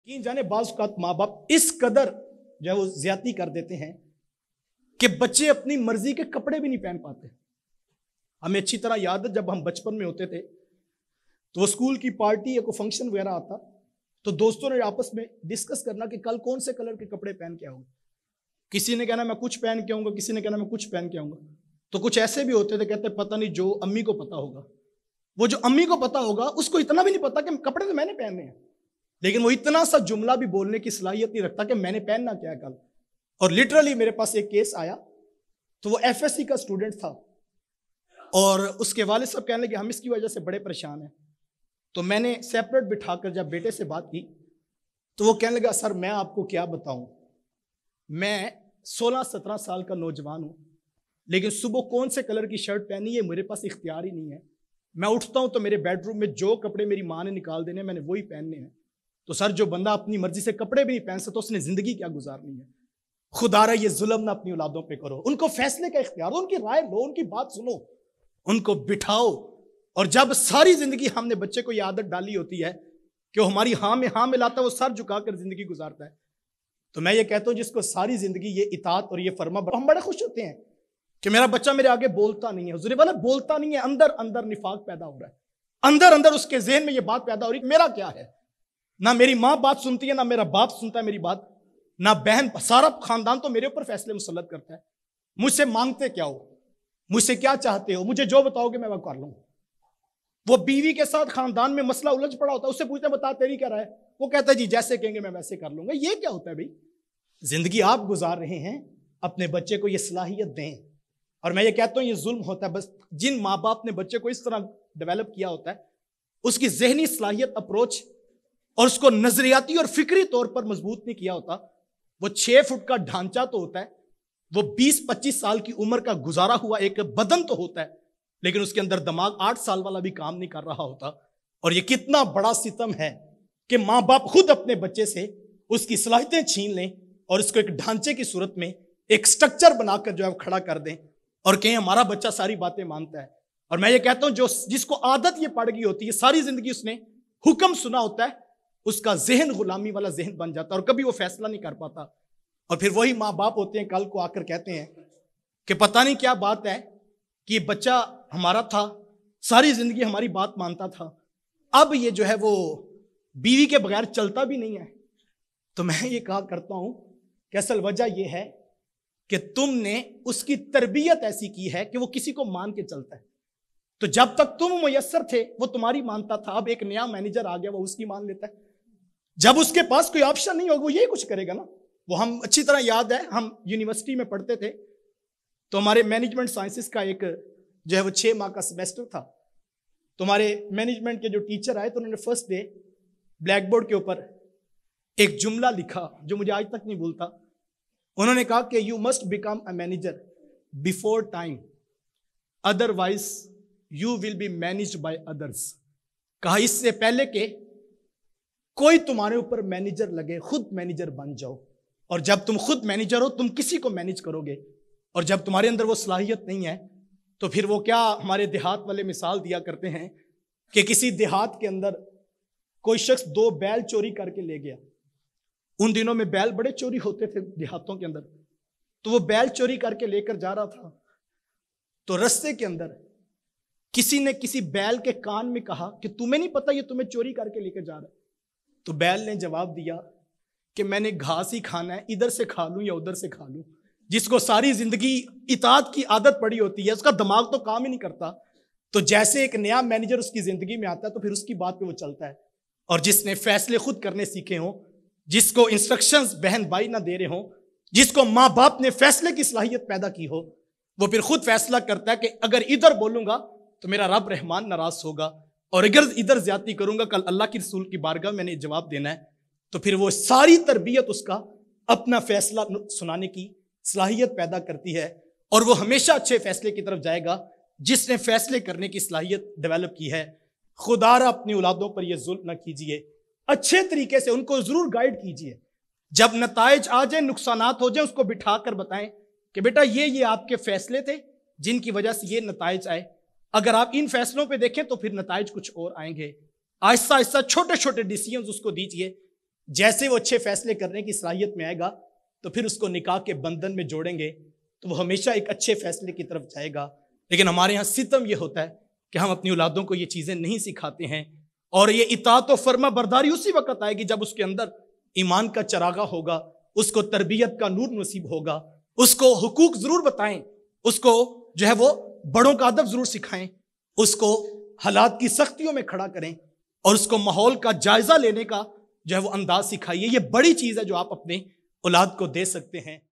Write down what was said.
कि जाने बाज़ औक़ात माँ बाप इस कदर जो है वो ज्यादती कर देते हैं कि बच्चे अपनी मर्जी के कपड़े भी नहीं पहन पाते। हमें अच्छी तरह याद है जब हम बचपन में होते थे तो वो स्कूल की पार्टी या कोई फंक्शन वगैरह आता तो दोस्तों ने आपस में डिस्कस करना कि कल कौन से कलर के कपड़े पहन के आऊंगा। किसी ने कहना मैं कुछ पहन के आऊंगा, किसी ने कहना मैं कुछ पहन के आऊंगा। तो कुछ ऐसे भी होते थे कहते पता नहीं जो अम्मी को पता होगा, वो जो अम्मी को पता होगा उसको इतना भी नहीं पता कि कपड़े तो मैंने पहने हैं, लेकिन वो इतना सा जुमला भी बोलने की सलाहियत नहीं रखता कि मैंने पहनना क्या है कल। और लिटरली मेरे पास एक केस आया तो वो एफएससी का स्टूडेंट था और उसके वालिद साहब कहने लगे हम इसकी वजह से बड़े परेशान हैं। तो मैंने सेपरेट बिठाकर जब बेटे से बात की तो वो कहने लगा सर मैं आपको क्या बताऊं, मैं 16-17 साल का नौजवान हूं, लेकिन सुबह कौन से कलर की शर्ट पहनी है मेरे पास इख्तियार ही नहीं है। मैं उठता हूं तो मेरे बेडरूम में जो कपड़े मेरी माँ ने निकाल देने मैंने वही पहनने हैं। तो सर जो बंदा अपनी मर्जी से कपड़े भी नहीं पहन सकता उसने जिंदगी क्या गुजारनी है। खुदारा ये जुल्म ना अपनी औलादों पे करो, उनको फैसले का इख्तियार दो, उनकी राय लो, उनकी बात सुनो, उनको बिठाओ। और जब सारी जिंदगी हमने बच्चे को ये आदत डाली होती है कि वो हमारी हाँ में हाँ मिलाता है, वो सर झुकाकर जिंदगी गुजारता है। तो मैं ये कहता हूं जिसको सारी जिंदगी ये इताअत और ये फर्मा, हम बड़े खुश होते हैं कि मेरा बच्चा मेरे आगे बोलता नहीं है। हुज़ूर वाला बोलता नहीं है, अंदर अंदर निफाक पैदा हो रहा है, अंदर अंदर उसके ज़हन में ये बात पैदा हो रही है मेरा क्या है, ना मेरी माँ बात सुनती है, ना मेरा बाप सुनता है मेरी बात, ना बहन, सारा खानदान तो मेरे ऊपर फैसले मुसल्लत करता है। मुझसे मांगते क्या हो, मुझसे क्या चाहते हो, मुझे जो बताओगे मैं वो कर लूंगा। वो बीवी के साथ खानदान में मसला उलझ पड़ा होता है, उससे पूछते बता तेरी क्या राय है, वो कहता है जी जैसे कहेंगे मैं वैसे कर लूंगा। ये क्या होता है भाई? जिंदगी आप गुजार रहे हैं, अपने बच्चे को ये सलाहियत दें। और मैं ये कहता हूं ये जुल्म होता है बस जिन माँ बाप ने बच्चे को इस तरह डेवलप किया होता है, उसकी जहनी सलाहियत, अप्रोच और उसको नजरियाती और फिक्री तौर पर मजबूत नहीं किया होता। वो 6 फुट का ढांचा तो होता है, वो 20-25 साल की उम्र का गुजारा हुआ एक बदन तो होता है, लेकिन उसके अंदर दिमाग 8 साल वाला भी काम नहीं कर रहा होता। और ये कितना बड़ा सितम है कि माँ बाप खुद अपने बच्चे से उसकी सलाहियतें छीन लें और उसको एक ढांचे की सूरत में एक स्ट्रक्चर बनाकर जो है खड़ा कर दें और कहें हमारा बच्चा सारी बातें मानता है। और मैं ये कहता हूं जो जिसको आदत ये पड़ गई होती है, सारी जिंदगी उसने हुक्म सुना होता है, उसका जहन गुलामी वाला जहन बन जाता है और कभी वो फैसला नहीं कर पाता। और फिर वही माँ बाप होते हैं कल को आकर कहते हैं कि पता नहीं क्या बात है कि ये बच्चा हमारा था, सारी जिंदगी हमारी बात मानता था, अब ये जो है वो बीवी के बगैर चलता भी नहीं है। तो मैं ये कहा करता हूं कि असल वजह यह है कि तुमने उसकी तरबियत ऐसी की है कि वो किसी को मान के चलता है। तो जब तक तुम मुयस्सर थे वो तुम्हारी मानता था, अब एक नया मैनेजर आ गया वो उसकी मान लेता है। जब उसके पास कोई ऑप्शन नहीं होगा वो यही कुछ करेगा ना। वो हम अच्छी तरह याद है, हम यूनिवर्सिटी में पढ़ते थे तो हमारे मैनेजमेंट साइंसेस का एक जो है वो 6 माह का सेमेस्टर था। तो हमारे मैनेजमेंट के जो टीचर आए तो उन्होंने फर्स्ट डे ब्लैक बोर्ड के ऊपर एक जुमला लिखा जो मुझे आज तक नहीं भूलता। उन्होंने कहा कि you must become a manager before time, otherwise you will be managed by others. कहा इससे पहले के कोई तुम्हारे ऊपर मैनेजर लगे खुद मैनेजर बन जाओ, और जब तुम खुद मैनेजर हो तुम किसी को मैनेज करोगे। और जब तुम्हारे अंदर वो सलाहियत नहीं है तो फिर वो क्या, हमारे देहात वाले मिसाल दिया करते हैं कि किसी देहात के अंदर कोई शख्स 2 बैल चोरी करके ले गया। उन दिनों में बैल बड़े चोरी होते थे देहातों के अंदर। तो वो बैल चोरी करके लेकर जा रहा था तो रास्ते के अंदर किसी ने किसी बैल के कान में कहा कि तुम्हें नहीं पता ये तुम्हें चोरी करके लेकर जा रहा है। तो बैल ने जवाब दिया कि मैंने घास ही खाना है, इधर से खा लूं या उधर से खा लूं। जिसको सारी जिंदगी इताअत की आदत पड़ी होती है उसका दिमाग तो काम ही नहीं करता। तो जैसे एक नया मैनेजर उसकी जिंदगी में आता है तो फिर उसकी बात पे वो चलता है। और जिसने फैसले खुद करने सीखे हों, जिसको इंस्ट्रक्शंस बहन भाई ना दे रहे हों, जिसको माँ बाप ने फैसले की सलाहियत पैदा की हो, वो फिर खुद फैसला करता है कि अगर इधर बोलूंगा तो मेरा रब रहमान नाराज होगा और अगर इधर ज्यादती करूंगा कल अल्लाह की रसूल की बारगाह में मैंने जवाब देना है। तो फिर वो सारी तरबियत उसका अपना फैसला सुनाने की सलाहियत पैदा करती है और वो हमेशा अच्छे फैसले की तरफ जाएगा जिसने फैसले करने की सलाहियत डेवलप की है। खुदारा अपनी औलादों पर यह जुल्म न कीजिए, अच्छे तरीके से उनको जरूर गाइड कीजिए। जब नताइज आ जाए, नुकसानात हो जाए, उसको बिठा कर बताएं कि बेटा ये आपके फैसले थे जिनकी वजह से ये नताइज आए। अगर आप इन फैसलों पे देखें तो फिर नताइज कुछ और आएंगे। आहिस्ता आहिस्ता छोटे छोटे डिसीजंस उसको दीजिए جیسے وہ اچھے فیصلے کرنے کی صلاحیت میں آئے گا تو پھر اس کو نکاح کے بندھن میں جوڑیں گے تو وہ ہمیشہ ایک اچھے فیصلے کی طرف جائے گا۔ لیکن ہمارے ہاں ستم یہ ہوتا ہے کہ ہم اپنی اولادوں کو یہ چیزیں نہیں سکھاتے ہیں، اور یہ اطاعت و فرما برداری اسی وقت آئے گی جب اس کے اندر ایمان کا چراغا ہوگا، اس کو تربیت کا نور نصیب ہوگا، اس کو حقوق ضرور بتائیں، اس کو جو ہے وہ بڑوں کا ادب ضرور سکھائیں، اس کو حالات کی سختیوں میں کھڑا کریں، اور اس کو ماحول کا جائزہ لینے کا جو ہے وہ انداز سکھائیے۔ یہ بڑی چیز ہے جو آپ اپنے اولاد کو دے سکتے ہیں۔